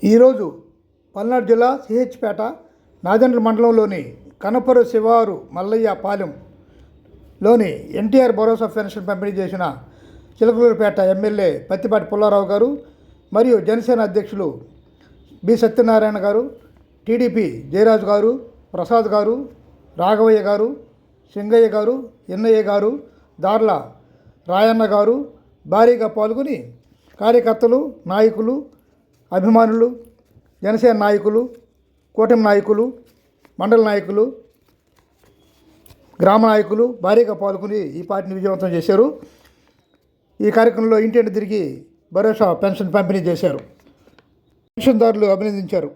ఈరోజు పల్నాడు జిల్లా సిహెచ్పేట నాదెండ్ల మండలంలోని కనపరు శివారు మల్లయ్య పాలెంలోని ఎన్టీఆర్ భరోసా పెన్షన్ పంపిణీ చేసిన చిలకలూరుపేట ఎమ్మెల్యే పత్తిపాటి పుల్లారావు గారు మరియు జనసేన అధ్యక్షులు బి సత్యనారాయణ గారు, టీడీపీ జయరాజు గారు, ప్రసాద్ గారు, రాఘవయ్య గారు, సింగయ్య గారు, ఎన్నయ్య గారు, దార్ల రాయన్న గారు భారీగా పాల్గొని కార్యకర్తలు, నాయకులు, అభిమానులు, జనసేన నాయకులు, కూటమి నాయకులు, మండల నాయకులు, గ్రామ నాయకులు భారీగా పాల్గొని ఈ పార్టీని విజయవంతం చేశారు. ఈ కార్యక్రమంలో ఇంటింటి తిరిగి భరోసా పెన్షన్ పంపిణీ చేశారు. పెన్షన్దారులు అభినందించారు.